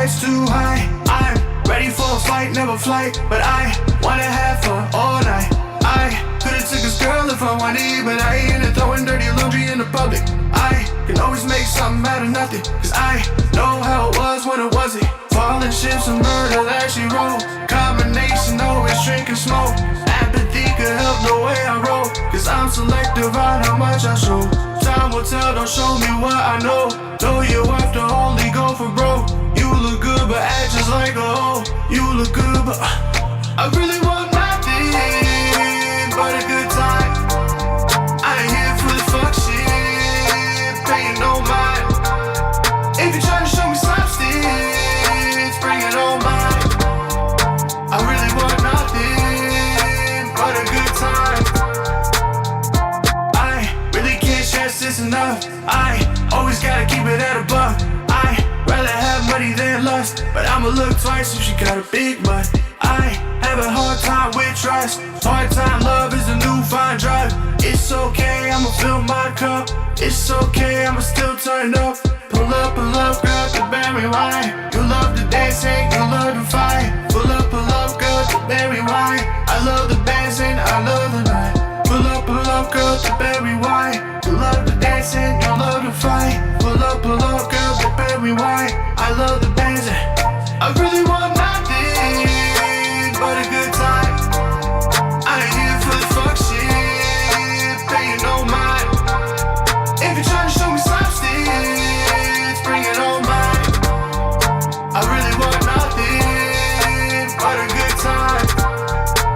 price too high. I'm ready for a fight, never flight, but I wanna have fun all night. I could've took this girl if I wanted, but I ain't into throwing dirty laundry in the public. I can always make something out of nothing, cause I know how it was when it wasn't. Falling ships and murder that she wrote. Combination, always drink and smoke. Apathy could help the way I roll, cause I'm selective on how much I show. Time will tell, don't show me what I know. Know you have to only go for broke. You look good but act just like a hoe. You look good but I really want nothing but a good time. I ain't here for the fuck shit, paying no mind. If you're trying to show me substance, bring it on mine. I really want nothing but a good time. I really can't stress this enough. I always gotta keep it at a buck. I rather have money than lust, but I'ma look twice if she got a big butt. I have a hard time with trust. Hard time love is a new fine drug. It's okay, I'ma fill my cup. It's okay, I'ma still turn up. Pull up, girl, to berry wine. You love to dance, ain't you love to fight. Pull up, girl, to berry wine. I love the dancing, I love the night. Pull up, girl, to berry wine. You love the dancing, you love to fight. Pull up, girl, to berry wine. I love the dancing. I really want nothing but a good time. I ain't here for the fuck shit, paying no mind. If you're trying to show me substance, bring it on mine. I really want nothing but a good time.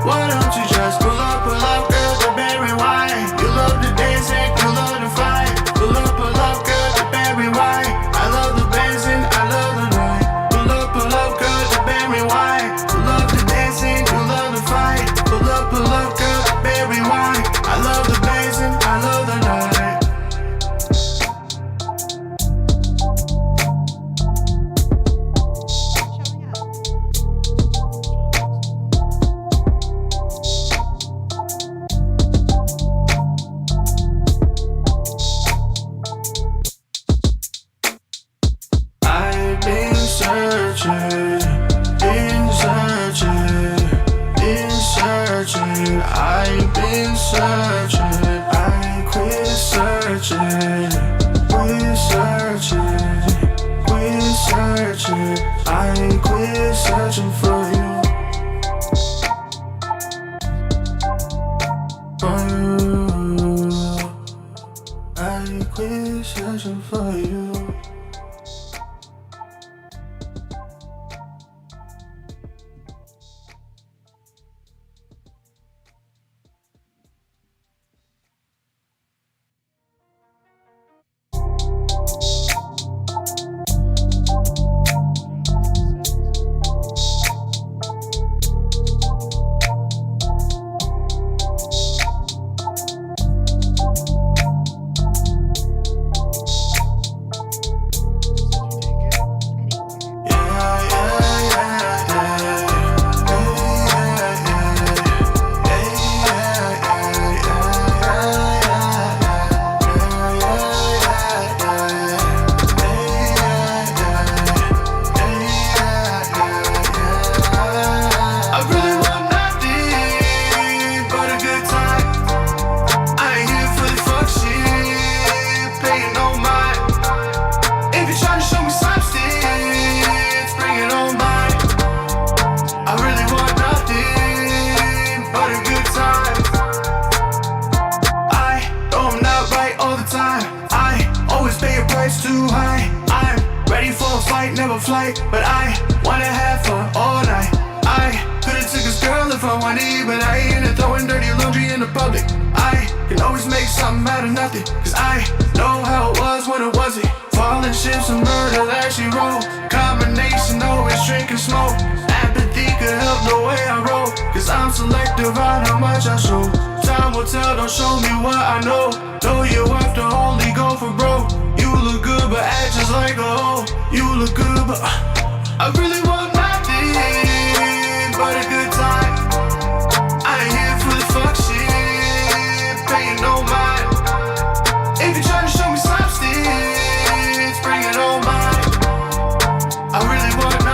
Why don't you just pull up, girl, to berry wine. You love the dancing, you love the fight. Pull up, girl, to berry wine. I love the dancing, I love the night. Pull up, girl, to berry wine. You love the dancing, you love the fight. Pull up, girl, to berry wine. I love the dancing, I love the night. I've been searching, I've been searching. I quit searching, I quit searching for you, I quit searching for you. Too high. I'm ready for a fight, never flight, but I wanna have fun all night. I could've took this girl if I wanted, but I ain't into throwing dirty laundry in the public. I can always make something out of nothing, cause I know how it was when it wasn't. Falling ships and murder that she wrote. Combination, always drink and smoke. Apathy could help the way I roll, cause I'm selective on how much I show. Time will tell, don't show me what I know. Know you have to only go for broke. You look good but act just like a hoe. You look good but I really want nothing but a good time. I ain't here for the fuck shit, paying no mind. If you're trying to show me substance, bring it on mine. I really want nothing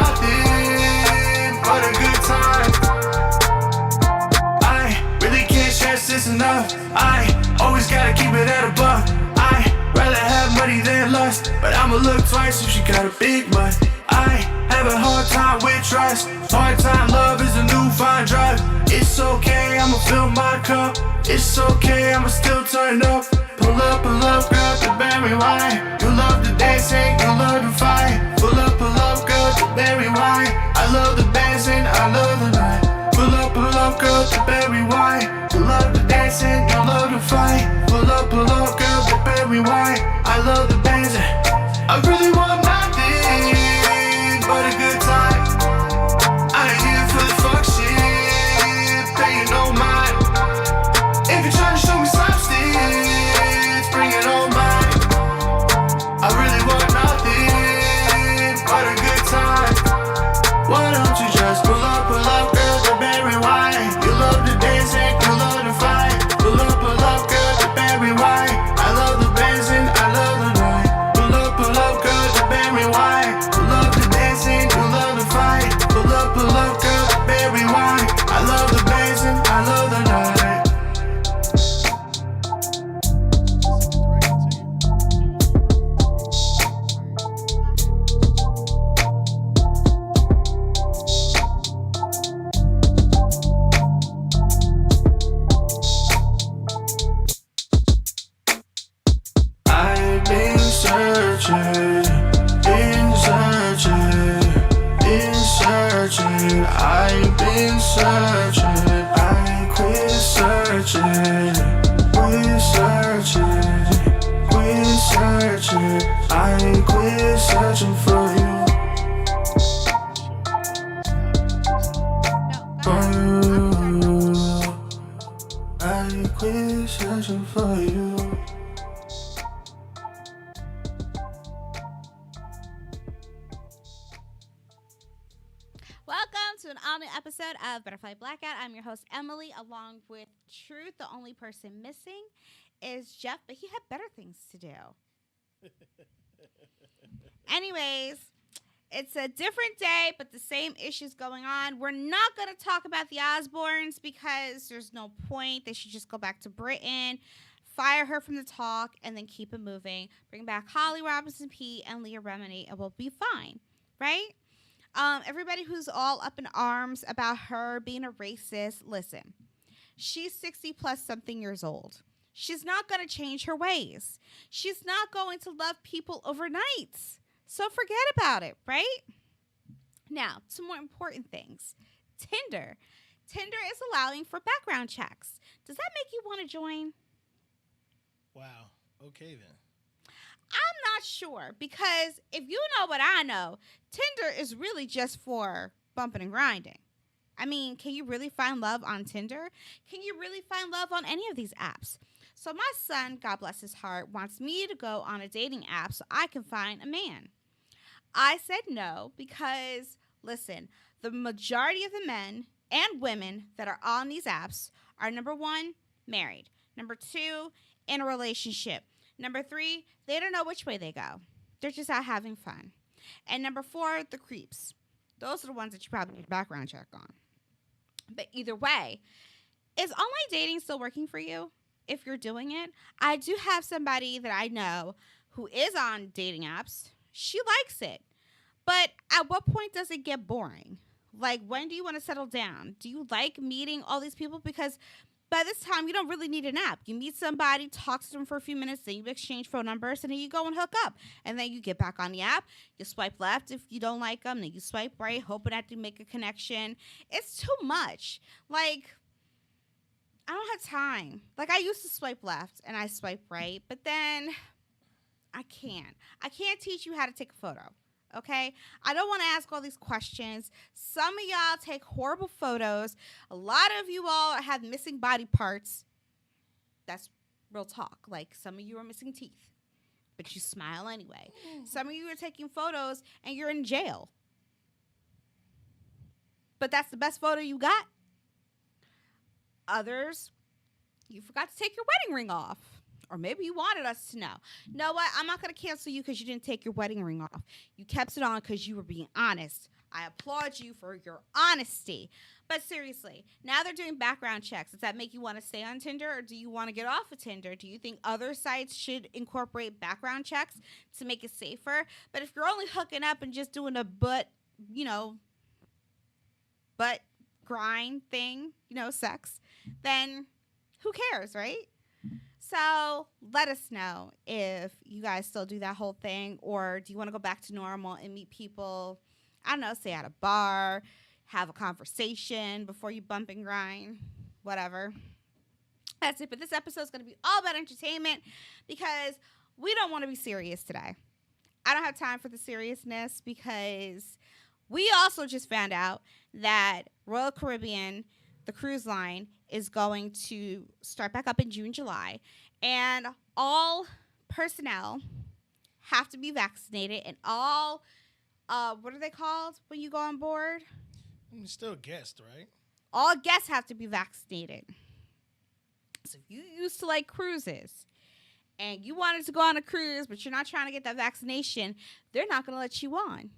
money than lust, but I'ma look twice if she got a big butt. I have a hard time with trust. Part-time love is a new fine drug. It's okay, I'ma fill my cup. It's okay, I'ma still turn up. Pull up, girl, to Barry White. You love the dancing, you love the fight. Pull up, girl, to Barry White. I love the dancing, I love the night. Pull up, girl, to Barry White. You love the dancing, you love the fight. Pull up, girl, to Barry White. I love the dancing. I really want nothing but a good time. I ain't here for the fuck shit, paying no mind. If you're trying to show me substance, bring it on mine. I really want nothing but a good time. Why don't you just pull up, girl, to Barry White. You love the dancing, you love the fight. Pull up, girl, to Barry White. I love the dancing, I love the night. Pull up, girl, to Barry White. You love the dancing, you love the fight. Pull up, girl, to Barry White. I love the dancing, I love the night. I've been searching, I've been searching. I quit searching, I quit searching for you. I quit searching for you. Welcome to an all-new episode of Butterfly Blackout. I'm your host, Emily, along with Truth. The only person missing is Jeff, but he had better things to do. Anyways, it's a different day, but the same issues going on. We're not going to talk about the Osbournes because there's no point. They should just go back to Britain, fire her from the talk, and then keep it moving. Bring back Holly Robinson Peete and Leah Remini, and we'll be fine, right? Everybody who's all up in arms about her being a racist, listen, she's 60 plus something years old. She's not going to change her ways. She's not going to love people overnight. So forget about it, right? Now, two more important things. Tinder. Tinder is allowing for background checks. Does that make you want to join? Wow. Okay, then. I'm not sure, because if you know what I know, Tinder is really just for bumping and grinding. I mean, can you really find love on Tinder? Can you really find love on any of these apps? So my son, God bless his heart, wants me to go on a dating app so I can find a man. I said no because, listen, the majority of the men and women that are on these apps are, number one, married. Number two, in a relationship. Number three, they don't know which way they go. They're just out having fun. And number four, the creeps. Those are the ones that you probably need a background check on. But either way, is online dating still working for you if you're doing it? I do have somebody that I know who is on dating apps. She likes it. But at what point does it get boring? Like, when do you want to settle down? Do you like meeting all these people? Because by this time, you don't really need an app. You meet somebody, talk to them for a few minutes, then you exchange phone numbers, and then you go and hook up. And then you get back on the app. You swipe left if you don't like them. Then you swipe right, hoping that you make a connection. It's too much. Like, I don't have time. Like, I used to swipe left, and I swipe right. But then I can't. I can't teach you how to take a photo. Okay? I don't want to ask all these questions. Some of y'all take horrible photos. A lot of you all have missing body parts. That's real talk. Like, some of you are missing teeth, but you smile anyway. Some of you are taking photos and you're in jail. But that's the best photo you got. Others, you forgot to take your wedding ring off. Or maybe you wanted us to know. Know what? I'm not going to cancel you because you didn't take your wedding ring off. You kept it on because you were being honest. I applaud you for your honesty. But seriously, now they're doing background checks. Does that make you want to stay on Tinder, or do you want to get off of Tinder? Do you think other sites should incorporate background checks to make it safer? But if you're only hooking up and just doing a butt grind thing, sex, then who cares, right? So let us know if you guys still do that whole thing, or do you want to go back to normal and meet people, I don't know, say at a bar, have a conversation before you bump and grind, whatever. That's it. But this episode is going to be all about entertainment because we don't want to be serious today. I don't have time for the seriousness because we also just found out that Royal Caribbean, the cruise line, is going to start back up in June, July, and all personnel have to be vaccinated, and all, what are they called when you go on board? I'm still a guest, right? All guests have to be vaccinated. So if you used to like cruises and you wanted to go on a cruise, but you're not trying to get that vaccination, they're not going to let you on.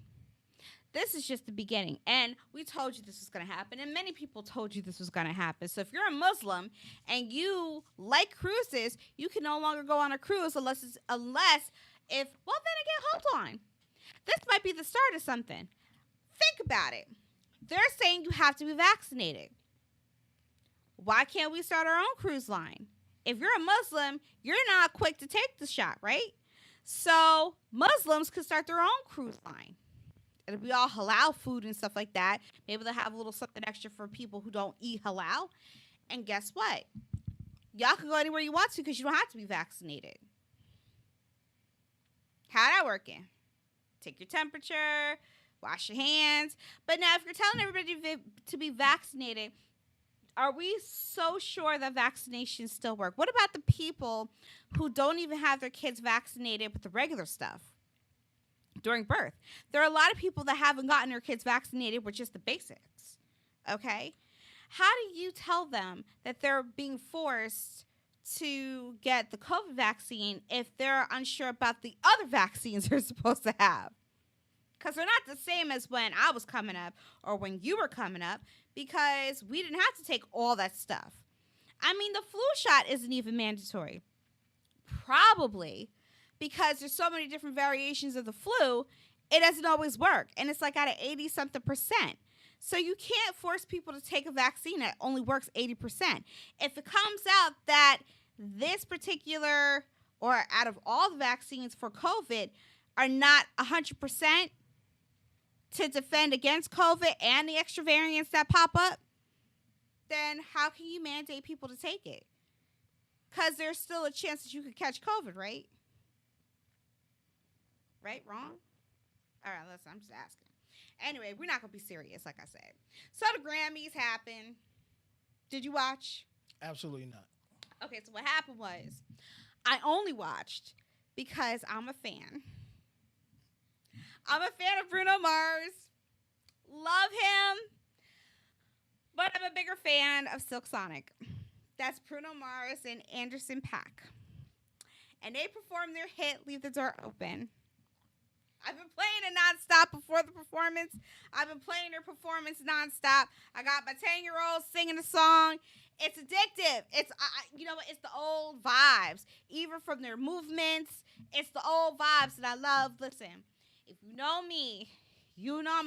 This is just the beginning. And we told you this was going to happen. And many people told you this was going to happen. So if you're a Muslim and you like cruises, you can no longer go on a cruise unless then again, hold on. This might be the start of something. Think about it. They're saying you have to be vaccinated. Why can't we start our own cruise line? If you're a Muslim, you're not quick to take the shot, right? So Muslims could start their own cruise line. It'll be all halal food and stuff like that. Maybe they'll have a little something extra for people who don't eat halal. And guess what? Y'all can go anywhere you want to because you don't have to be vaccinated. How that working? Take your temperature, wash your hands. But now if you're telling everybody to be vaccinated, are we so sure that vaccinations still work? What about the people who don't even have their kids vaccinated with the regular stuff during birth? There are a lot of people that haven't gotten their kids vaccinated with just the basics, okay? How do you tell them that they're being forced to get the COVID vaccine if they're unsure about the other vaccines they're supposed to have? Because they're not the same as when I was coming up or when you were coming up, because we didn't have to take all that stuff. I mean, the flu shot isn't even mandatory. Probably because there's so many different variations of the flu, it doesn't always work. And it's like at an 80-something%. So you can't force people to take a vaccine that only works 80%. If it comes out that this particular, or out of all the vaccines for COVID, are not 100% to defend against COVID and the extra variants that pop up, then how can you mandate people to take it? Because there's still a chance that you could catch COVID, right? Right? Wrong? All right, listen, I'm just asking. Anyway, we're not going to be serious, like I said. So the Grammys happened. Did you watch? Absolutely not. Okay, so what happened was I only watched because I'm a fan. I'm a fan of Bruno Mars. Love him. But I'm a bigger fan of Silk Sonic. That's Bruno Mars and Anderson .Paak. And they performed their hit, Leave the Door Open. I've been playing it nonstop before the performance. I've been playing their performance nonstop. I got my 10-year-old singing the song. It's addictive. It's it's the old vibes. Even from their movements, it's the old vibes that I love. Listen, if you know me, you know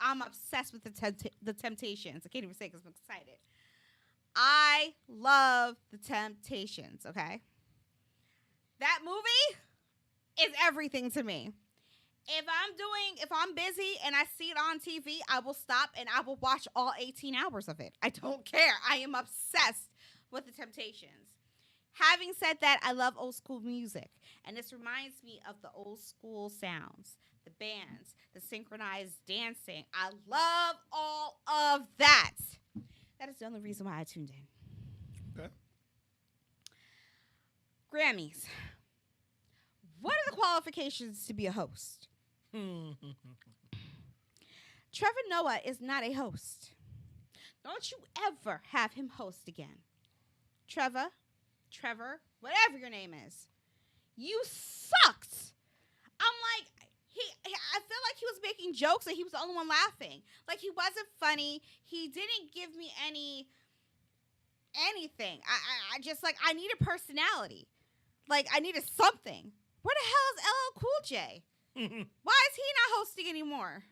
I'm obsessed with the Temptations. I can't even say it because I'm excited. I love the Temptations, okay? That movie is everything to me. If I'm busy and I see it on TV, I will stop and I will watch all 18 hours of it. I don't care. I am obsessed with the Temptations. Having said that, I love old school music. And this reminds me of the old school sounds, the bands, the synchronized dancing. I love all of that. That is the only reason why I tuned in. Okay. Grammys. What are the qualifications to be a host? Trevor Noah is not a host. Don't you ever have him host again. Trevor, whatever your name is. You sucked. I'm like, I feel like he was making making jokes and he was the only one laughing. Like, he wasn't funny. He didn't give me anything. I just, like, I needed personality. Like, I needed something. Where the hell is LL Cool J? Why is he not hosting anymore?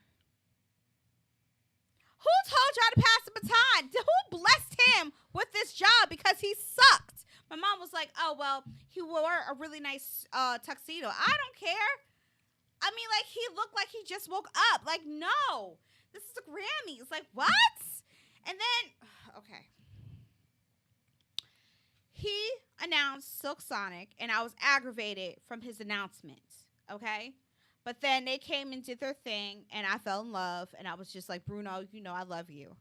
Who told y'all to pass the baton? Who blessed him with this job because he sucked? My mom was like, oh, well, he wore a really nice tuxedo. I don't care. I mean, like, he looked like he just woke up. Like, no. This is the Grammys. Like, what? And then, okay. He announced Silk Sonic, and I was aggravated from his announcement, okay? But then they came and did their thing, and I fell in love, and I was just like, Bruno, you know I love you.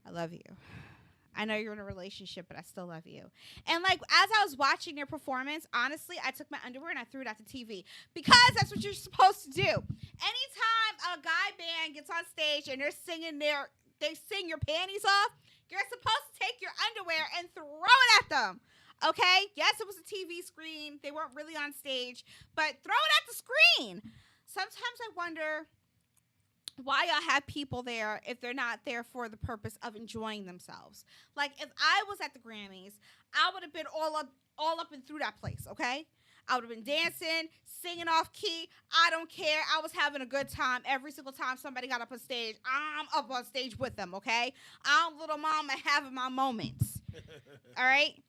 I love you. I know you're in a relationship, but I still love you. And, like, as I was watching their performance, honestly, I took my underwear and I threw it at the TV because that's what you're supposed to do. Anytime a guy band gets on stage and they sing your panties off, you're supposed to take your underwear and throw it at them. Okay? Yes, it was a TV screen. They weren't really on stage, but throw it at the screen. Sometimes I wonder why y'all have people there if they're not there for the purpose of enjoying themselves. Like, if I was at the Grammys, I would have been all up and through that place, okay? I would have been dancing, singing off key. I don't care. I was having a good time every single time somebody got up on stage. I'm up on stage with them, okay? I'm little mama having my moments. All right?